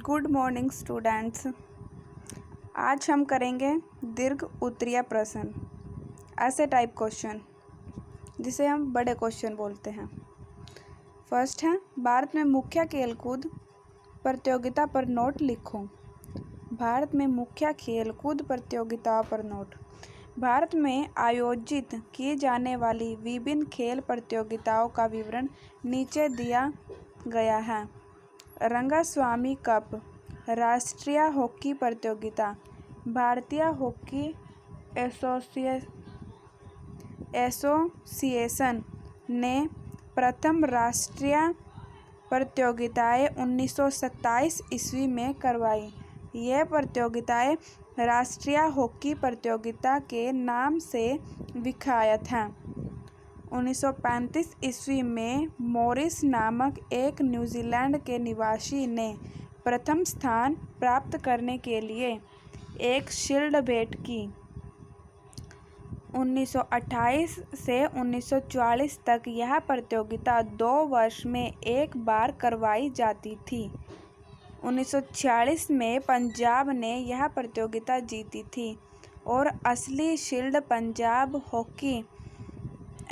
Good morning students. आज हम करेंगे दीर्घ उत्तरीय प्रश्न, ऐसे टाइप क्वेश्चन जिसे हम बड़े क्वेश्चन बोलते हैं। फर्स्ट है, भारत में मुख्य खेलकूद प्रतियोगिता पर नोट लिखो। भारत में मुख्य खेलकूद प्रतियोगिताओं पर नोट। भारत में आयोजित की जाने वाली विभिन्न खेल प्रतियोगिताओं का विवरण नीचे दिया गया है। रंगास्वामी कप, राष्ट्रीय हॉकी प्रतियोगिता। भारतीय हॉकी एसोसिएशन ने प्रथम राष्ट्रीय प्रतियोगिताएं 1927 ईस्वी में करवाई। ये प्रतियोगिताएं राष्ट्रीय हॉकी प्रतियोगिता के नाम से विख्यात हैं। 1935 ईस्वी में मॉरिस नामक एक न्यूजीलैंड के निवासी ने प्रथम स्थान प्राप्त करने के लिए एक शील्ड भेंट की। 1928 से 1944 तक यह प्रतियोगिता 2 वर्ष में एक बार करवाई जाती थी। 1946 में पंजाब ने यह प्रतियोगिता जीती थी और असली शील्ड पंजाब हॉकी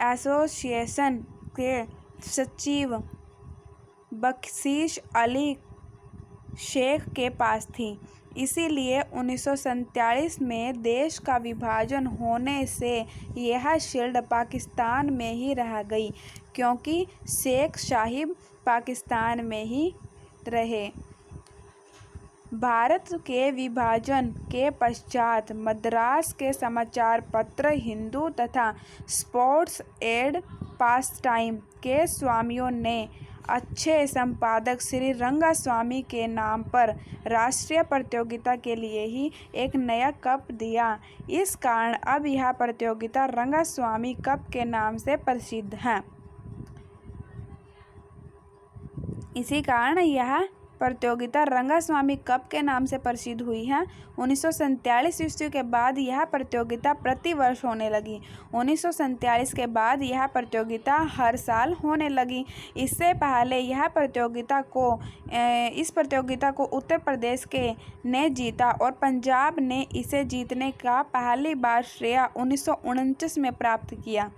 एसोसिएशन के सचिव बख्शीश अली शेख के पास थी। इसीलिए 1947 में देश का विभाजन होने से यह शील्ड पाकिस्तान में ही रह गई, क्योंकि शेख साहिब पाकिस्तान में ही रहे। भारत के विभाजन के पश्चात मद्रास के समाचार पत्र हिंदू तथा स्पोर्ट्स एंड पासटाइम के स्वामियों ने अच्छे संपादक श्री रंगास्वामी के नाम पर राष्ट्रीय प्रतियोगिता के लिए ही एक नया कप दिया। इस कारण अब यह प्रतियोगिता रंगास्वामी कप के नाम से प्रसिद्ध है। इसी कारण यह प्रतियोगिता रंगास्वामी कप के नाम से प्रसिद्ध हुई है। 1947 ईस्वी के बाद यह प्रतियोगिता प्रति वर्ष होने लगी। 1947 के बाद यह प्रतियोगिता हर साल होने लगी। इससे पहले इस प्रतियोगिता को उत्तर प्रदेश ने जीता और पंजाब ने इसे जीतने का पहली बार श्रेय 1949 में प्राप्त किया।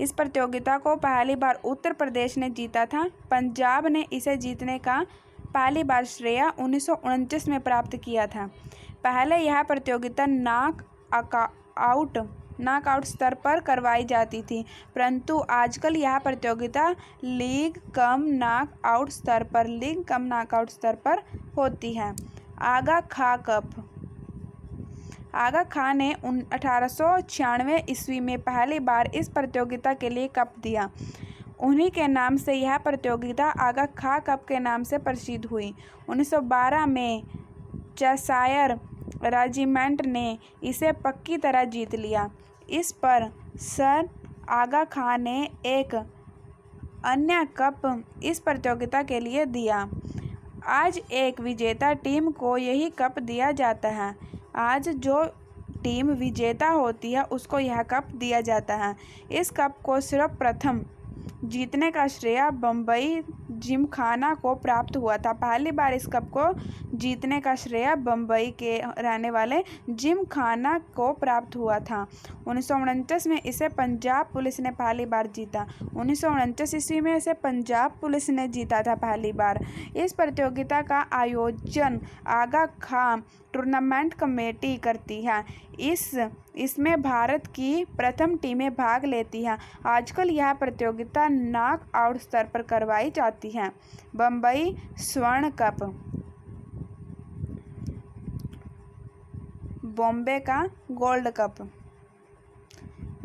इस प्रतियोगिता को पहली बार उत्तर प्रदेश ने जीता था। पंजाब ने इसे जीतने का पहली बार श्रेय 1949 में प्राप्त किया था। पहले यह प्रतियोगिता नॉकआउट स्तर पर करवाई जाती थी, परंतु आजकल यह प्रतियोगिता लीग कम नॉकआउट स्तर पर होती है। आगा खां कप। आगा खां ने 1896 ईस्वी में पहली बार इस प्रतियोगिता के लिए कप दिया। उन्हीं के नाम से यह प्रतियोगिता आगा खां कप के नाम से प्रसिद्ध हुई। 1912 में चेशायर रेजिमेंट ने इसे पक्की तरह जीत लिया। इस पर सर आगा खां ने एक अन्य कप इस प्रतियोगिता के लिए दिया। आज एक विजेता टीम को यही कप दिया जाता है। आज जो टीम विजेता होती है उसको यह कप दिया जाता है। इस कप को सिर्फ प्रथम जीतने का श्रेय बम्बई जिमखाना को प्राप्त हुआ था। पहली बार इस कप को जीतने का श्रेय बम्बई के रहने वाले जिमखाना को प्राप्त हुआ था। 1949 में इसे पंजाब पुलिस ने पहली बार जीता। 1949 ईस्वी में इसे पंजाब पुलिस ने जीता था पहली बार। इस प्रतियोगिता का आयोजन आगा खां टूर्नामेंट कमेटी करती है। इसमें भारत की प्रथम टीमें भाग लेती हैं। आजकल यह प्रतियोगिता नॉकआउट स्तर पर करवाई जाती है। बम्बई स्वर्ण कप। बॉम्बे का गोल्ड कप।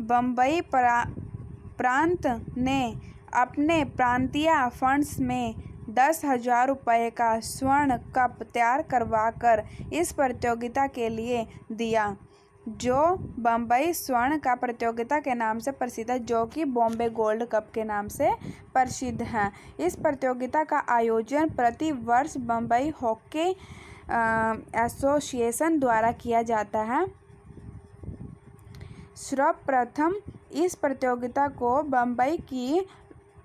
बम्बई प्रांत ने अपने प्रांतीय फंड्स में 10,000 रुपये का स्वर्ण कप तैयार करवाकर इस प्रतियोगिता के लिए दिया, जो बम्बई स्वर्ण कप प्रतियोगिता के नाम से प्रसिद्ध है, जो कि बॉम्बे गोल्ड कप के नाम से प्रसिद्ध है। इस प्रतियोगिता का आयोजन प्रति वर्ष बम्बई हॉकी एसोसिएशन द्वारा किया जाता है। सर्वप्रथम इस प्रतियोगिता को बम्बई की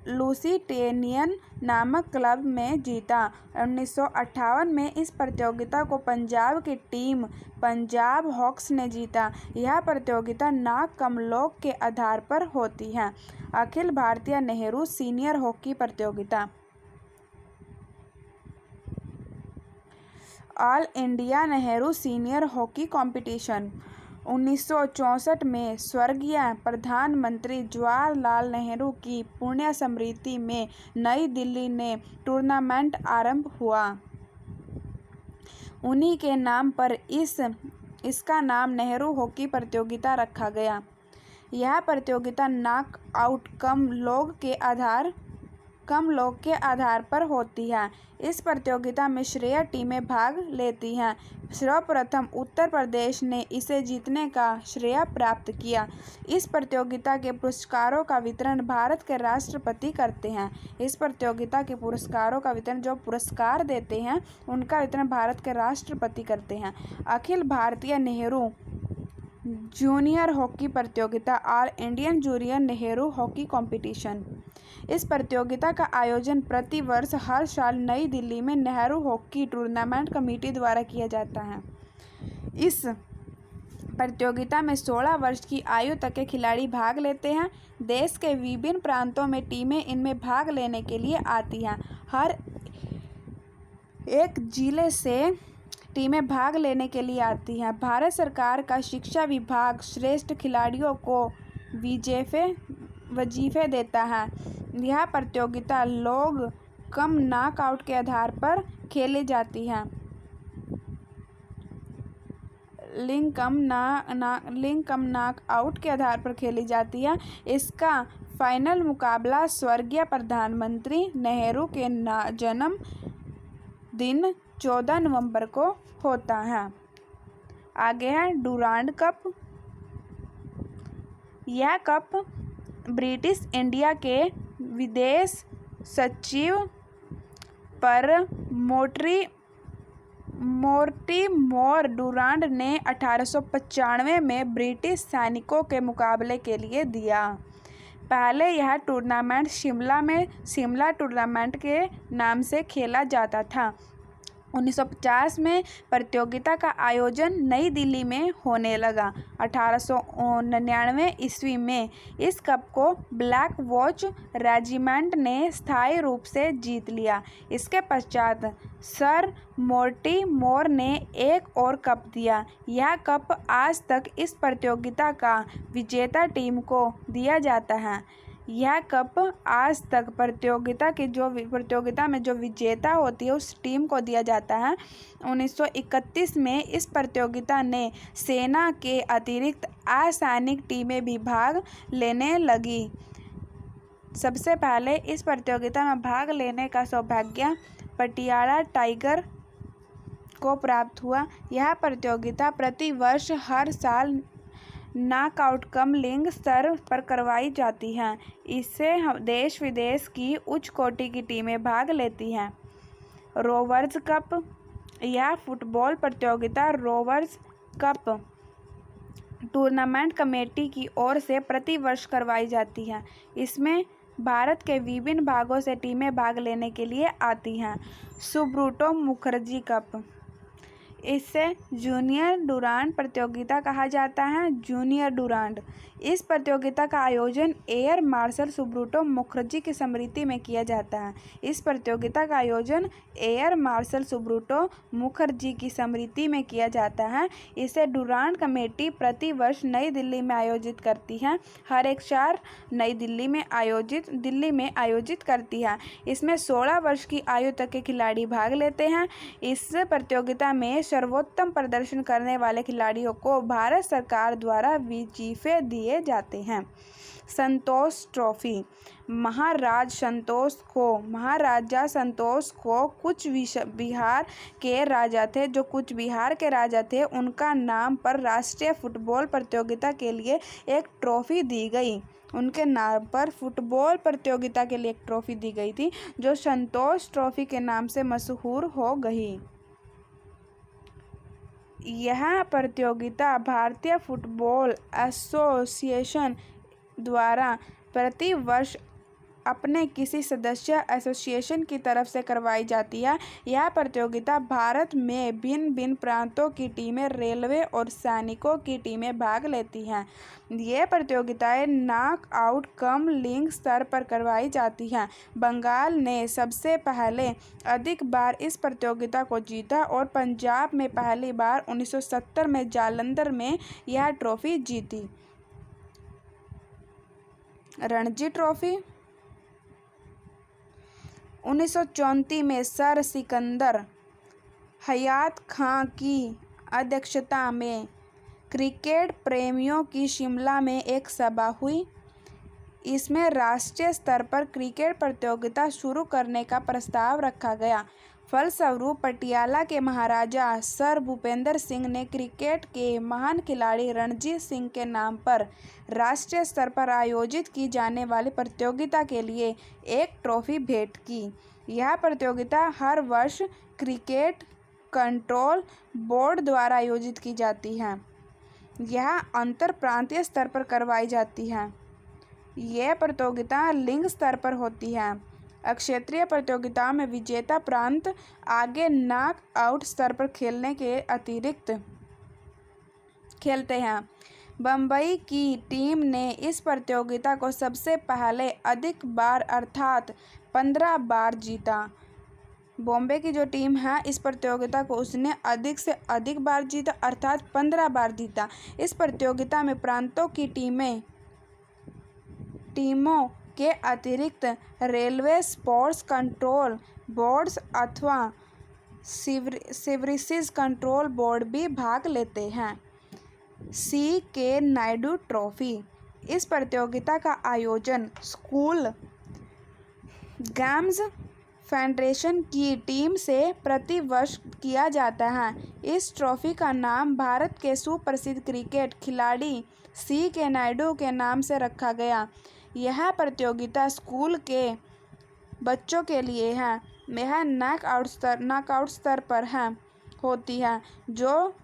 लुसिटेनियन नामक क्लब में जीता। 1958 में इस प्रतियोगिता को पंजाब की टीम पंजाब हॉक्स ने जीता। यह प्रतियोगिता नाक कम लोग के आधार पर होती है। अखिल भारतीय नेहरू सीनियर हॉकी प्रतियोगिता। All India Nehru senior hockey competition 1964 में स्वर्गीय प्रधानमंत्री जवाहरलाल नेहरू की पुण्य स्मृति में नई दिल्ली में टूर्नामेंट आरंभ हुआ। उन्हीं के नाम पर इसका नाम नेहरू हॉकी प्रतियोगिता रखा गया। यह प्रतियोगिता नॉक आउट कम लोग के आधार पर होती है। इस प्रतियोगिता में 16 टीमें भाग लेती हैं। सर्वप्रथम उत्तर प्रदेश ने इसे जीतने का श्रेय प्राप्त किया। इस प्रतियोगिता के पुरस्कारों का वितरण भारत के राष्ट्रपति करते हैं। इस प्रतियोगिता के पुरस्कारों का वितरण, जो पुरस्कार देते हैं, उनका वितरण भारत के राष्ट्रपति करते हैं। अखिल भारतीय नेहरू जूनियर हॉकी प्रतियोगिता, all Indian junior Nehru hockey competition. इस प्रतियोगिता का आयोजन प्रति वर्ष हर साल नई दिल्ली में नेहरू हॉकी टूर्नामेंट कमेटी द्वारा किया जाता है। इस प्रतियोगिता में 16 वर्ष की आयु तक के खिलाड़ी भाग लेते हैं। देश के विभिन्न प्रांतों में टीमें इनमें भाग लेने के लिए आती हैं। हर एक जिले से टीमें भाग लेने के लिए आती हैं। भारत सरकार का शिक्षा विभाग श्रेष्ठ खिलाड़ियों को वजीफे देता है। यह प्रतियोगिता लोग कम नॉकआउट के आधार पर खेली जाती है। लिंग कम नॉकआउट के आधार पर खेली जाती है। इसका फाइनल मुकाबला स्वर्गीय प्रधानमंत्री नेहरू के जन्म दिन 14 नवंबर को होता है। आगे है डुरांड कप। यह कप ब्रिटिश इंडिया के विदेश सचिव पर मोर्टिमर डुरांड ने 1895 में ब्रिटिश सैनिकों के मुकाबले के लिए दिया। पहले यह टूर्नामेंट शिमला टूर्नामेंट के नाम से खेला जाता था। 1950 में प्रतियोगिता का आयोजन नई दिल्ली में होने लगा। 1899 ईस्वी में इस कप को ब्लैक वॉच रेजिमेंट ने स्थायी रूप से जीत लिया। इसके पश्चात सर मोर्टिमर ने एक और कप दिया। यह कप आज तक इस प्रतियोगिता का विजेता टीम को दिया जाता है। यह कप आज तक प्रतियोगिता में जो विजेता होती है उस टीम को दिया जाता है। 1931 में इस प्रतियोगिता ने सेना के अतिरिक्त असैनिक टीमें भी भाग लेने लगी। सबसे पहले इस प्रतियोगिता में भाग लेने का सौभाग्य पटियाला टाइगर को प्राप्त हुआ। यह प्रतियोगिता प्रति वर्ष हर साल नॉकआउट कम लिंग स्तर पर करवाई जाती है। इससे देश विदेश की उच्च कोटि की टीमें भाग लेती हैं। Rovers cup. यह फुटबॉल प्रतियोगिता रोवर्स कप टूर्नामेंट कमेटी की ओर से प्रति वर्ष करवाई जाती है। इसमें भारत के विभिन्न भागों से टीमें भाग लेने के लिए आती हैं। सुब्रतो मुखर्जी कप। इसे जूनियर डुरांड प्रतियोगिता कहा जाता है। Junior Durand. इस प्रतियोगिता का आयोजन एयर मार्शल सुब्रतो मुखर्जी की स्मृति में किया जाता है। इस प्रतियोगिता का आयोजन एयर मार्शल सुब्रतो मुखर्जी की स्मृति में किया जाता है। इसे डुरांड कमेटी प्रति वर्ष नई दिल्ली में आयोजित करती है। हर एक साल नई दिल्ली में आयोजित करती है। इसमें 16 वर्ष की आयु तक के खिलाड़ी भाग लेते हैं। इस प्रतियोगिता में सर्वोत्तम प्रदर्शन करने वाले खिलाड़ियों को भारत सरकार द्वारा वजीफे दिए जाते हैं। संतोष ट्रॉफी। महाराजा संतोष को कुछ बिहार के राजा थे उनका नाम पर राष्ट्रीय फुटबॉल प्रतियोगिता के लिए एक ट्रॉफी दी गई। उनके नाम पर फुटबॉल प्रतियोगिता के लिए एक ट्रॉफी दी गई थी, जो संतोष ट्रॉफी के नाम से मशहूर हो गई। यह प्रतियोगिता भारतीय फुटबॉल एसोसिएशन द्वारा प्रति वर्ष अपने किसी सदस्य एसोसिएशन की तरफ से करवाई जाती है। यह प्रतियोगिता भारत में भिन्न भिन्न प्रांतों की टीमें, रेलवे और सैनिकों की टीमें भाग लेती हैं। ये प्रतियोगिताएं नॉकआउट कम लीग स्तर पर करवाई जाती हैं। बंगाल ने सबसे पहले अधिक बार इस प्रतियोगिता को जीता और पंजाब में पहली बार 1970 में जालंधर में यह ट्रॉफी जीती। रणजी ट्रॉफी 1934 में सर सिकंदर हयात खां की अध्यक्षता में क्रिकेट प्रेमियों की शिमला में एक सभा हुई। इसमें राष्ट्रीय स्तर पर क्रिकेट प्रतियोगिता शुरू करने का प्रस्ताव रखा गया। फलस्वरूप पटियाला के महाराजा सर भूपेंद्र सिंह ने क्रिकेट के महान खिलाड़ी रणजीत सिंह के नाम पर राष्ट्रीय स्तर पर आयोजित की जाने वाली प्रतियोगिता के लिए एक ट्रॉफी भेंट की। यह प्रतियोगिता हर वर्ष क्रिकेट कंट्रोल बोर्ड द्वारा आयोजित की जाती है। यह अंतर प्रांतीय स्तर पर करवाई जाती है। यह प्रतियोगिता लिंग स्तर पर होती है। क्षेत्रीय प्रतियोगिताओं में विजेता प्रांत आगे नॉक आउट स्तर पर खेलने के अतिरिक्त खेलते हैं। बम्बई की टीम ने इस प्रतियोगिता को सबसे पहले अधिक बार अर्थात 15 बार जीता। बॉम्बे की जो टीम है इस प्रतियोगिता को उसने अधिक से अधिक बार जीता अर्थात 15 बार जीता। इस प्रतियोगिता में प्रांतों की टीमों के अतिरिक्त रेलवे स्पोर्ट्स कंट्रोल बोर्ड्स अथवा सीवरेज कंट्रोल बोर्ड भी भाग लेते हैं। C.K. नायडू ट्रॉफी इस प्रतियोगिता का आयोजन स्कूल गेम्स फेडरेशन की टीम से प्रति वर्ष किया जाता है। इस ट्रॉफी का नाम भारत के सुप्रसिद्ध क्रिकेट खिलाड़ी C.K. नायडू के नाम से रखा गया। यह प्रतियोगिता स्कूल के बच्चों के लिए है। यह नॉकआउट स्तर पर होती है। जो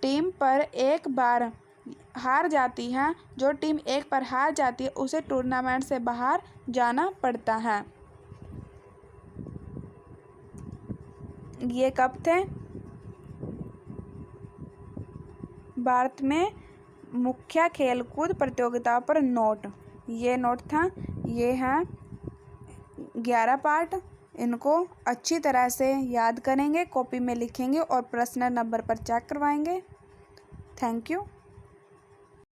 टीम एक बार हार जाती है उसे टूर्नामेंट से बाहर जाना पड़ता है। ये कब थे? भारत में मुख्य खेलकूद प्रतियोगिताओं पर नोट। ये नोट था। ये हैं 11 पार्ट। इनको अच्छी तरह से याद करेंगे, कॉपी में लिखेंगे और प्रश्न नंबर पर चेक करवाएंगे। Thank you.